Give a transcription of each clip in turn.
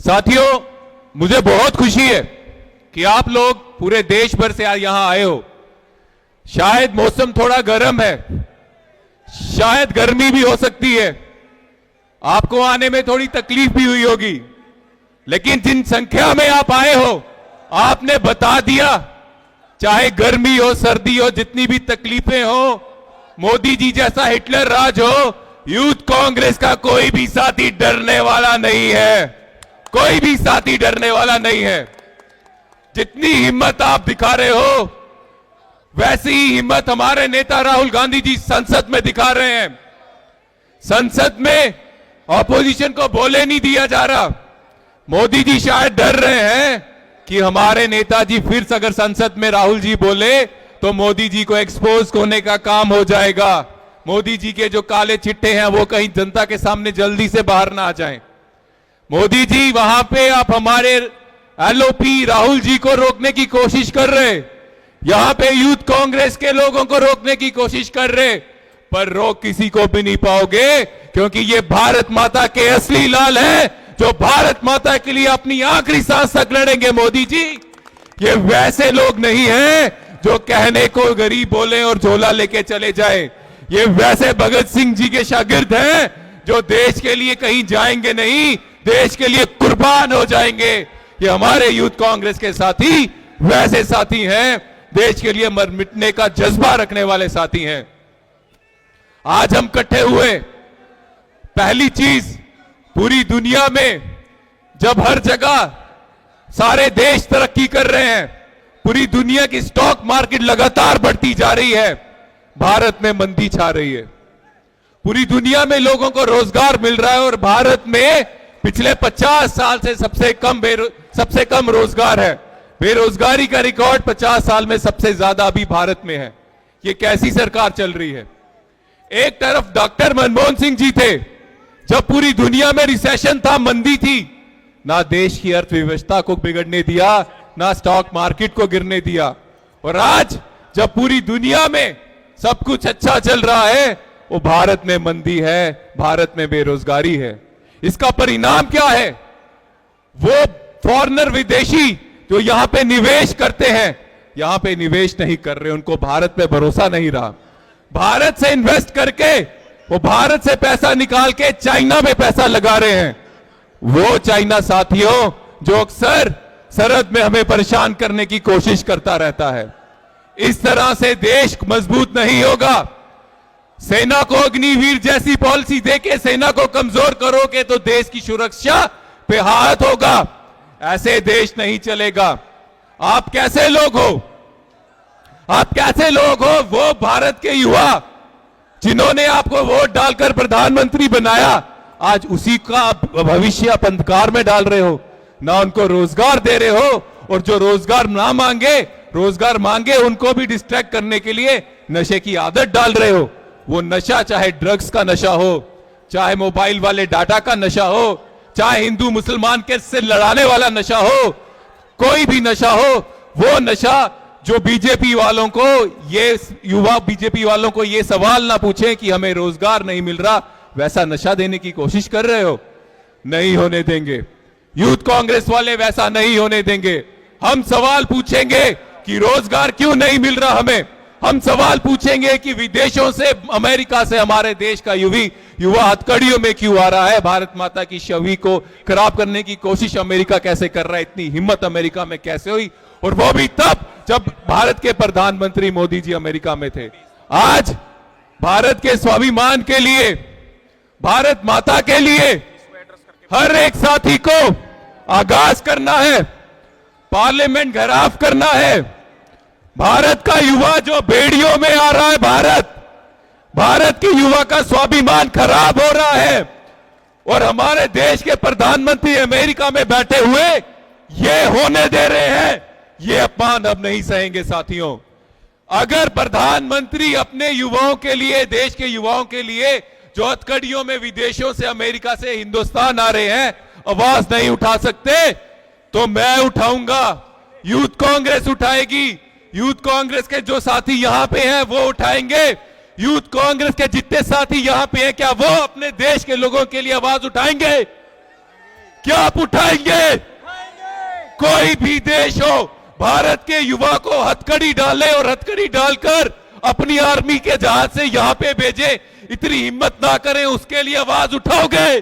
साथियों, मुझे बहुत खुशी है कि आप लोग पूरे देश भर से यहां आए हो। शायद मौसम थोड़ा गर्म है, शायद गर्मी भी हो सकती है, आपको आने में थोड़ी तकलीफ भी हुई होगी, लेकिन जिन संख्या में आप आए हो, आपने बता दिया, चाहे गर्मी हो, सर्दी हो, जितनी भी तकलीफें हो, मोदी जी जैसा हिटलर राज हो, यूथ कांग्रेस का कोई भी साथी डरने वाला नहीं है, कोई भी साथी डरने वाला नहीं है। जितनी हिम्मत आप दिखा रहे हो, वैसी ही हिम्मत हमारे नेता राहुल गांधी जी संसद में दिखा रहे हैं। संसद में ऑपोजिशन को बोले नहीं दिया जा रहा। मोदी जी शायद डर रहे हैं कि हमारे नेताजी फिर अगर संसद में राहुल जी बोले तो मोदी जी को एक्सपोज होने का काम हो जाएगा। मोदी जी के जो काले चिट्टे हैं वो कहीं जनता के सामने जल्दी से बाहर ना आ जाएं। मोदी जी वहां पे आप हमारे एलओपी राहुल जी को रोकने की कोशिश कर रहे, यहां पे यूथ कांग्रेस के लोगों को रोकने की कोशिश कर रहे, पर रोक किसी को भी नहीं पाओगे, क्योंकि ये भारत माता के असली लाल हैं, जो भारत माता के लिए अपनी आखिरी सांस तक लड़ेंगे। मोदी जी ये वैसे लोग नहीं हैं जो कहने को गरीब बोले और झोला लेके चले जाए। ये वैसे भगत सिंह जी के शागिर्द हैं जो देश के लिए कहीं जाएंगे नहीं, देश के लिए कुर्बान हो जाएंगे। ये हमारे यूथ कांग्रेस के साथी वैसे साथी हैं, देश के लिए मर मिटने का जज्बा रखने वाले साथी हैं। आज हम इकट्ठे हुए, पहली चीज, पूरी दुनिया में जब हर जगह सारे देश तरक्की कर रहे हैं, पूरी दुनिया की स्टॉक मार्केट लगातार बढ़ती जा रही है, भारत में मंदी छा रही है। पूरी दुनिया में लोगों को रोजगार मिल रहा है और भारत में पिछले 50 साल से सबसे कम रोजगार है। बेरोजगारी का रिकॉर्ड 50 साल में सबसे ज्यादा अभी भारत में है। ये कैसी सरकार चल रही है? एक तरफ डॉक्टर मनमोहन सिंह जी थे, जब पूरी दुनिया में रिसेशन था, मंदी थी, ना देश की अर्थव्यवस्था को बिगड़ने दिया, ना स्टॉक मार्केट को गिरने दिया। और आज जब पूरी दुनिया में सब कुछ अच्छा चल रहा है, वो भारत में मंदी है, भारत में बेरोजगारी है। इसका परिणाम क्या है? वो फॉरेनर, विदेशी जो यहां पे निवेश करते हैं, यहां पे निवेश नहीं कर रहे, उनको भारत पे भरोसा नहीं रहा। भारत से इन्वेस्ट करके वो भारत से पैसा निकाल के चाइना में पैसा लगा रहे हैं। वो चाइना साथियों जो अक्सर सरहद में हमें परेशान करने की कोशिश करता रहता है। इस तरह से देश मजबूत नहीं होगा। सेना को अग्निवीर जैसी पॉलिसी देके सेना को कमजोर करोगे तो देश की सुरक्षा पे हाथ होगा। ऐसे देश नहीं चलेगा। आप कैसे लोग हो? आप कैसे लोग हो? वो भारत के युवा जिन्होंने आपको वोट डालकर प्रधानमंत्री बनाया, आज उसी का भविष्य आप अंधकार में डाल रहे हो। ना उनको रोजगार दे रहे हो, और जो रोजगार ना मांगे, रोजगार मांगे उनको भी डिस्ट्रैक्ट करने के लिए नशे की आदत डाल रहे हो। वो नशा चाहे ड्रग्स का नशा हो, चाहे मोबाइल वाले डाटा का नशा हो, चाहे हिंदू मुसलमान के से लड़ाने वाला नशा हो, कोई भी नशा हो, वो नशा जो बीजेपी वालों को, ये युवा बीजेपी वालों को ये सवाल ना पूछे कि हमें रोजगार नहीं मिल रहा, वैसा नशा देने की कोशिश कर रहे हो। नहीं होने देंगे। यूथ कांग्रेस वाले वैसा नहीं होने देंगे। हम सवाल पूछेंगे कि रोजगार क्यों नहीं मिल रहा हमें। हम सवाल पूछेंगे कि विदेशों से, अमेरिका से हमारे देश का युवा हथकड़ियों में क्यों आ रहा है। भारत माता की छवि को खराब करने की कोशिश अमेरिका कैसे कर रहा है, इतनी हिम्मत अमेरिका में कैसे हुई, और वो भी तब जब भारत के प्रधानमंत्री मोदी जी अमेरिका में थे। आज भारत के स्वाभिमान के लिए, भारत माता के लिए हर एक साथी को आगाज करना है, पार्लियामेंट घेराव करना है। भारत का युवा जो बेड़ियों में आ रहा है, भारत के युवा का स्वाभिमान खराब हो रहा है, और हमारे देश के प्रधानमंत्री अमेरिका में बैठे हुए ये होने दे रहे हैं। ये अपमान अब नहीं सहेंगे साथियों। अगर प्रधानमंत्री अपने युवाओं के लिए, देश के युवाओं के लिए जो हथकड़ियों में विदेशों से, अमेरिका से हिंदुस्तान आ रहे हैं, आवाज नहीं उठा सकते, तो मैं उठाऊंगा, यूथ कांग्रेस उठाएगी। यूथ कांग्रेस के जो साथी यहां पे हैं वो उठाएंगे। यूथ कांग्रेस के जितने साथी यहां पे हैं, क्या वो अपने देश के लोगों के लिए आवाज उठाएंगे? क्या आप उठाएंगे? कोई भी देश हो, भारत के युवा को हथकड़ी डाले और हथकड़ी डालकर अपनी आर्मी के जहाज से यहां पे भेजे, इतनी हिम्मत ना करें, उसके लिए आवाज उठाओगे?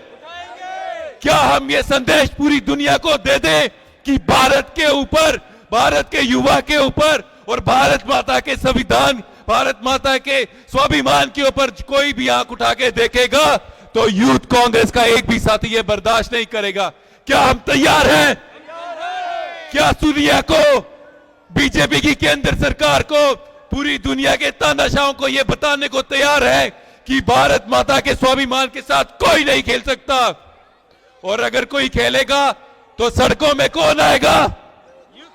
क्या हम ये संदेश पूरी दुनिया को दे दें कि भारत के ऊपर, भारत के युवा के ऊपर और भारत माता के संविधान, भारत माता के स्वाभिमान के ऊपर कोई भी आंख उठा के देखेगा तो यूथ कांग्रेस का एक भी साथी ये बर्दाश्त नहीं करेगा? क्या हम तैयार हैं? क्या दुनिया को, बीजेपी की केंद्र सरकार को, पूरी दुनिया के तानाशाहों को यह बताने को तैयार है कि भारत माता के स्वाभिमान के साथ कोई नहीं खेल सकता? और अगर कोई खेलेगा तो सड़कों में कौन आएगा?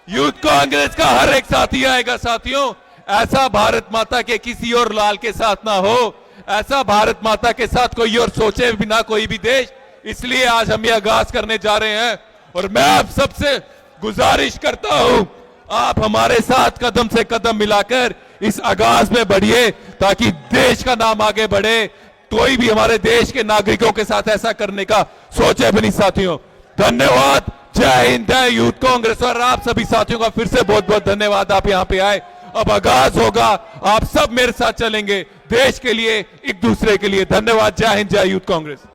यूथ कांग्रेस का हर एक साथी आएगा। साथियों, ऐसा भारत माता के किसी और लाल के साथ ना हो, ऐसा भारत माता के साथ कोई और सोचे बिना कोई भी देश। इसलिए आज हम ये आगाज करने जा रहे हैं और मैं आप सबसे गुजारिश करता हूं, आप हमारे साथ कदम से कदम मिलाकर इस आगाज में बढ़िए ताकि देश का नाम आगे बढ़े। कोई भी हमारे देश के नागरिकों के साथ ऐसा करने का सोचे भी नहीं। साथियों, धन्यवाद। जय हिंद, जय यूथ कांग्रेस। और आप सभी साथियों का फिर से बहुत बहुत धन्यवाद, आप यहां पे आए। अब आगाज होगा, आप सब मेरे साथ चलेंगे देश के लिए, एक दूसरे के लिए। धन्यवाद। जय हिंद, जय यूथ कांग्रेस।